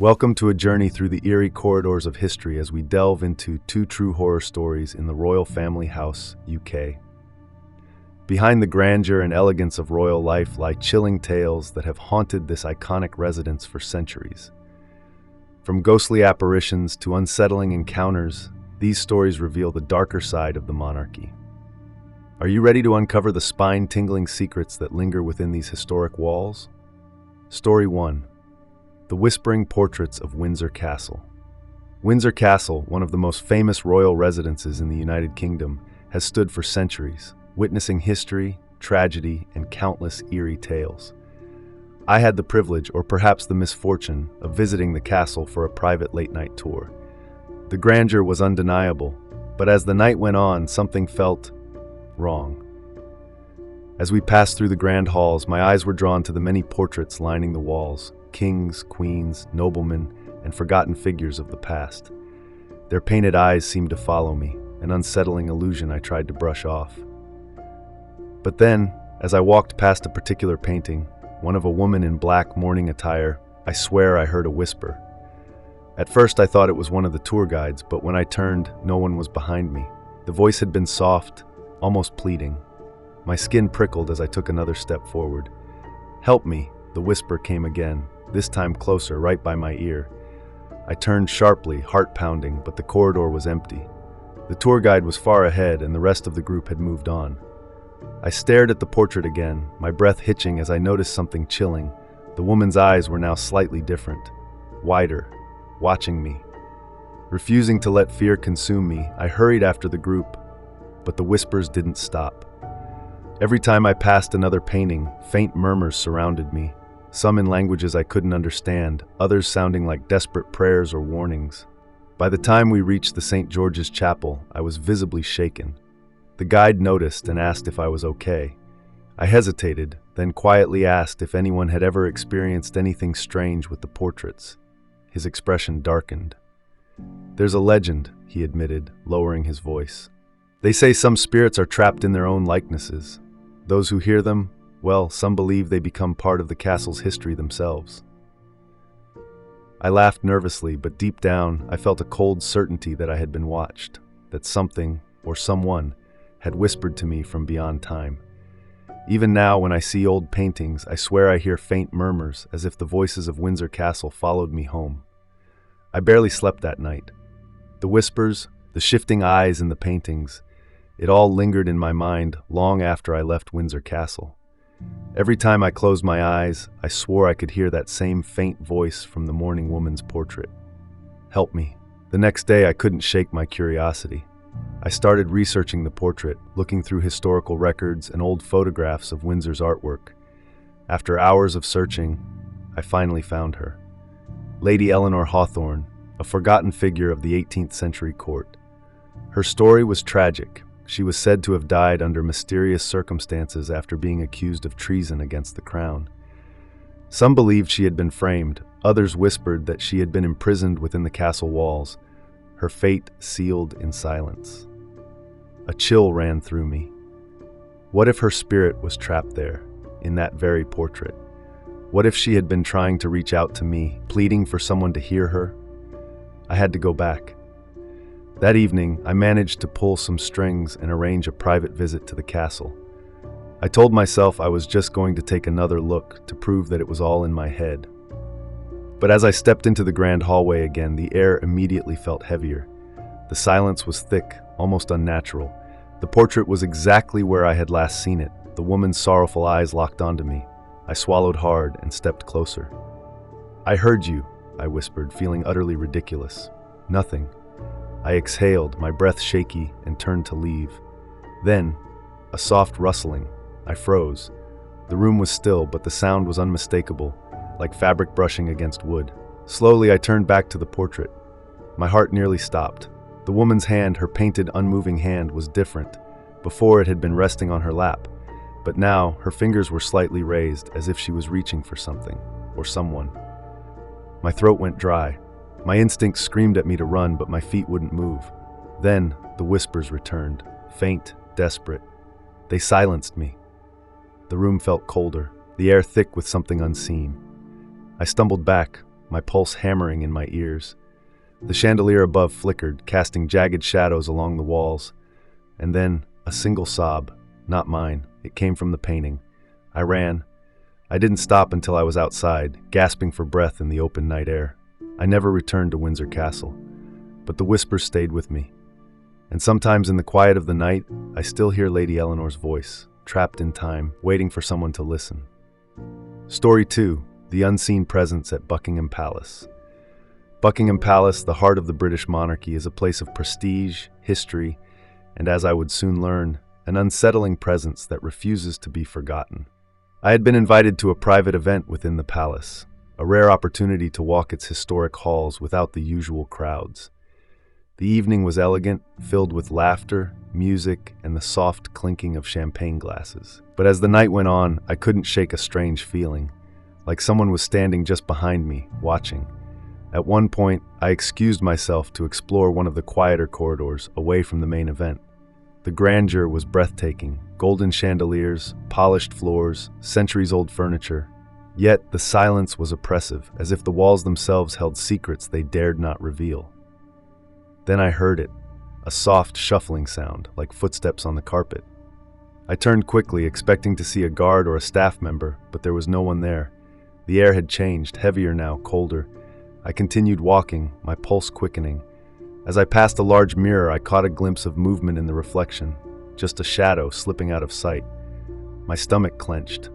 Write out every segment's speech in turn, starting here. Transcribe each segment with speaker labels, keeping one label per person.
Speaker 1: Welcome to a journey through the eerie corridors of history as we delve into two true horror stories in the royal family house, UK. Behind the grandeur and elegance of royal life lie chilling tales that have haunted this iconic residence for centuries. From ghostly apparitions to unsettling encounters, these stories reveal the darker side of the monarchy. Are you ready to uncover the spine-tingling secrets that linger within these historic walls? Story 1. The Whispering Portraits of Windsor Castle. Windsor Castle, one of the most famous royal residences in the United Kingdom, has stood for centuries, witnessing history, tragedy, and countless eerie tales. I had the privilege, or perhaps the misfortune, of visiting the castle for a private late-night tour. The grandeur was undeniable, but as the night went on, something felt wrong. As we passed through the grand halls, my eyes were drawn to the many portraits lining the walls: kings, queens, noblemen, and forgotten figures of the past. Their painted eyes seemed to follow me, an unsettling illusion I tried to brush off. But then, as I walked past a particular painting, one of a woman in black mourning attire, I swear I heard a whisper. At first I thought it was one of the tour guides, but when I turned, no one was behind me. The voice had been soft, almost pleading. My skin prickled as I took another step forward. "Help me," the whisper came again, this time closer, right by my ear. I turned sharply, heart pounding, but the corridor was empty. The tour guide was far ahead, and the rest of the group had moved on. I stared at the portrait again, my breath hitching as I noticed something chilling. The woman's eyes were now slightly different, wider, watching me. Refusing to let fear consume me, I hurried after the group, but the whispers didn't stop. Every time I passed another painting, faint murmurs surrounded me, some in languages I couldn't understand, others sounding like desperate prayers or warnings. By the time we reached the St. George's Chapel, I was visibly shaken. The guide noticed and asked if I was okay. I hesitated, then quietly asked if anyone had ever experienced anything strange with the portraits. His expression darkened. "There's a legend," he admitted, lowering his voice. "They say some spirits are trapped in their own likenesses. Those who hear them, well, some believe they become part of the castle's history themselves." I laughed nervously, but deep down, I felt a cold certainty that I had been watched, that something, or someone, had whispered to me from beyond time. Even now, when I see old paintings, I swear I hear faint murmurs, as if the voices of Windsor Castle followed me home. I barely slept that night. The whispers, the shifting eyes in the paintings, it all lingered in my mind long after I left Windsor Castle. Every time I closed my eyes, I swore I could hear that same faint voice from the mourning woman's portrait. "Help me." The next day, I couldn't shake my curiosity. I started researching the portrait, looking through historical records and old photographs of Windsor's artwork. After hours of searching, I finally found her. Lady Eleanor Hawthorne, a forgotten figure of the 18th century court. Her story was tragic. She was said to have died under mysterious circumstances after being accused of treason against the crown. Some believed she had been framed, others whispered that she had been imprisoned within the castle walls, her fate sealed in silence. A chill ran through me. What if her spirit was trapped there, in that very portrait? What if she had been trying to reach out to me, pleading for someone to hear her? I had to go back. That evening, I managed to pull some strings and arrange a private visit to the castle. I told myself I was just going to take another look to prove that it was all in my head. But as I stepped into the grand hallway again, the air immediately felt heavier. The silence was thick, almost unnatural. The portrait was exactly where I had last seen it, the woman's sorrowful eyes locked onto me. I swallowed hard and stepped closer. "I heard you," I whispered, feeling utterly ridiculous. "Nothing." I exhaled, my breath shaky, and turned to leave. Then, a soft rustling. I froze. The room was still, but the sound was unmistakable, like fabric brushing against wood. Slowly, I turned back to the portrait. My heart nearly stopped. The woman's hand, her painted, unmoving hand, was different. Before, it had been resting on her lap, but now her fingers were slightly raised, as if she was reaching for something, or someone. My throat went dry. My instincts screamed at me to run, but my feet wouldn't move. Then, the whispers returned, faint, desperate. They silenced me. The room felt colder, the air thick with something unseen. I stumbled back, my pulse hammering in my ears. The chandelier above flickered, casting jagged shadows along the walls. And then, a single sob. Not mine. It came from the painting. I ran. I didn't stop until I was outside, gasping for breath in the open night air. I never returned to Windsor Castle, but the whispers stayed with me. And sometimes in the quiet of the night, I still hear Lady Eleanor's voice, trapped in time, waiting for someone to listen. Story 2. The Unseen Presence at Buckingham Palace. Buckingham Palace, the heart of the British monarchy, is a place of prestige, history, and as I would soon learn, an unsettling presence that refuses to be forgotten. I had been invited to a private event within the palace, a rare opportunity to walk its historic halls without the usual crowds. The evening was elegant, filled with laughter, music, and the soft clinking of champagne glasses. But as the night went on, I couldn't shake a strange feeling, like someone was standing just behind me, watching. At one point, I excused myself to explore one of the quieter corridors away from the main event. The grandeur was breathtaking, golden chandeliers, polished floors, centuries-old furniture. Yet the silence was oppressive, as if the walls themselves held secrets they dared not reveal. Then I heard it, a soft shuffling sound, like footsteps on the carpet. I turned quickly, expecting to see a guard or a staff member, but there was no one there. The air had changed, heavier now, colder. I continued walking, my pulse quickening. As I passed a large mirror, I caught a glimpse of movement in the reflection, just a shadow slipping out of sight. My stomach clenched.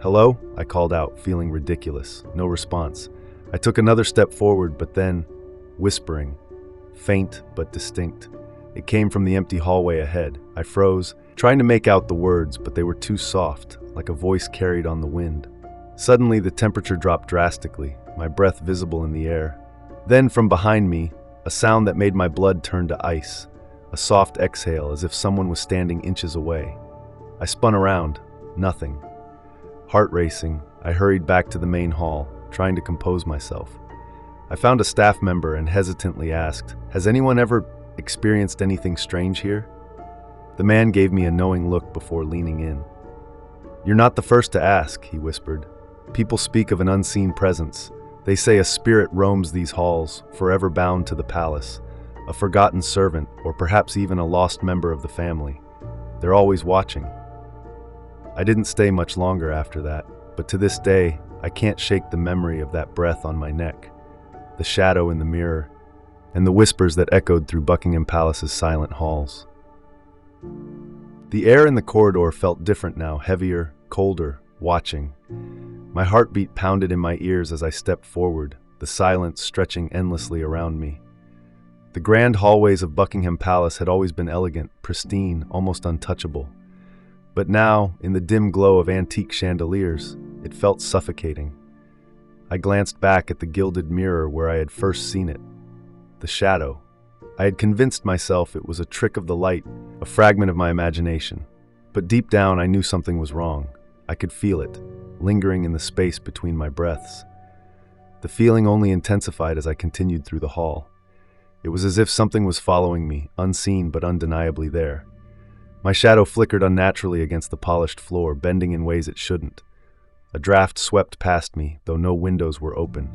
Speaker 1: "Hello?" I called out, feeling ridiculous. No response. I took another step forward, but then, whispering, faint but distinct. It came from the empty hallway ahead. I froze, trying to make out the words, but they were too soft, like a voice carried on the wind. Suddenly, the temperature dropped drastically, my breath visible in the air. Then, from behind me, a sound that made my blood turn to ice, a soft exhale as if someone was standing inches away. I spun around. Nothing. Heart racing, I hurried back to the main hall, trying to compose myself. I found a staff member and hesitantly asked, "Has anyone ever experienced anything strange here?" The man gave me a knowing look before leaning in. "You're not the first to ask," he whispered. "People speak of an unseen presence. They say a spirit roams these halls, forever bound to the palace, a forgotten servant, or perhaps even a lost member of the family. They're always watching." I didn't stay much longer after that, but to this day, I can't shake the memory of that breath on my neck, the shadow in the mirror, and the whispers that echoed through Buckingham Palace's silent halls. The air in the corridor felt different now, heavier, colder, watching. My heartbeat pounded in my ears as I stepped forward, the silence stretching endlessly around me. The grand hallways of Buckingham Palace had always been elegant, pristine, almost untouchable. But now, in the dim glow of antique chandeliers, it felt suffocating. I glanced back at the gilded mirror where I had first seen it. The shadow. I had convinced myself it was a trick of the light, a fragment of my imagination. But deep down, I knew something was wrong. I could feel it, lingering in the space between my breaths. The feeling only intensified as I continued through the hall. It was as if something was following me, unseen but undeniably there. My shadow flickered unnaturally against the polished floor, bending in ways it shouldn't. A draft swept past me, though no windows were open.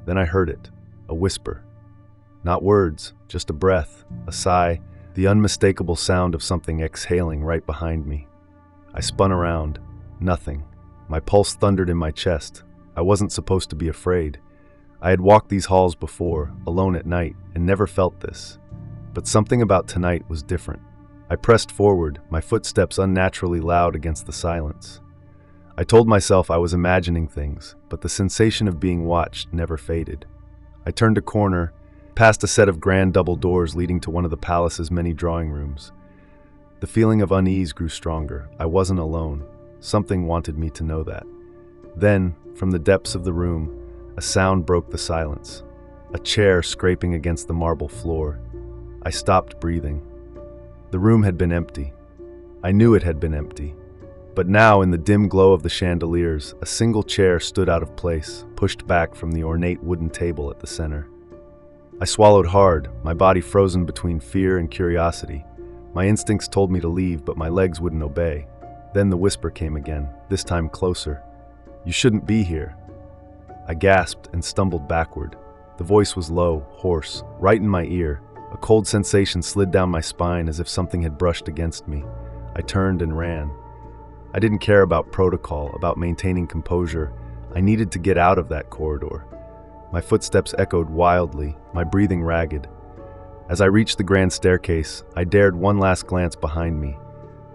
Speaker 1: Then I heard it, a whisper. Not words, just a breath, a sigh, the unmistakable sound of something exhaling right behind me. I spun around. Nothing. My pulse thundered in my chest. I wasn't supposed to be afraid. I had walked these halls before, alone at night, and never felt this. But something about tonight was different. I pressed forward, my footsteps unnaturally loud against the silence. I told myself I was imagining things, but the sensation of being watched never faded. I turned a corner, past a set of grand double doors leading to one of the palace's many drawing rooms. The feeling of unease grew stronger. I wasn't alone. Something wanted me to know that. Then, from the depths of the room, a sound broke the silence. A chair scraping against the marble floor. I stopped breathing. The room had been empty. I knew it had been empty. But now, in the dim glow of the chandeliers, a single chair stood out of place, pushed back from the ornate wooden table at the center. I swallowed hard, my body frozen between fear and curiosity. My instincts told me to leave, but my legs wouldn't obey. Then the whisper came again, this time closer. "You shouldn't be here." I gasped and stumbled backward. The voice was low, hoarse, right in my ear. A cold sensation slid down my spine as if something had brushed against me. I turned and ran. I didn't care about protocol, about maintaining composure. I needed to get out of that corridor. My footsteps echoed wildly, my breathing ragged. As I reached the grand staircase, I dared one last glance behind me.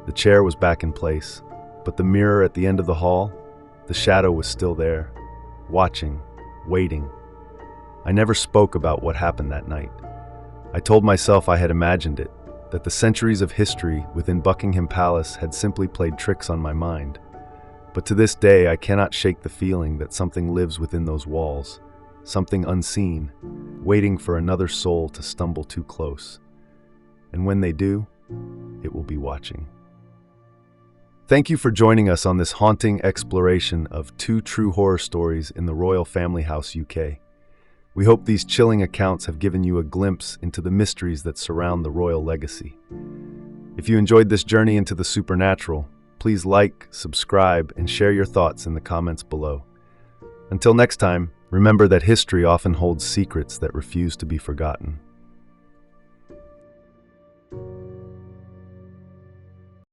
Speaker 1: The chair was back in place, but the mirror at the end of the hall, the shadow was still there, watching, waiting. I never spoke about what happened that night. I told myself I had imagined it, that the centuries of history within Buckingham Palace had simply played tricks on my mind. But to this day, I cannot shake the feeling that something lives within those walls, something unseen, waiting for another soul to stumble too close. And when they do, it will be watching. Thank you for joining us on this haunting exploration of 2 true horror stories in the Royal Family House, UK. We hope these chilling accounts have given you a glimpse into the mysteries that surround the royal legacy. If you enjoyed this journey into the supernatural, please like, subscribe, and share your thoughts in the comments below. Until next time, remember that history often holds secrets that refuse to be forgotten.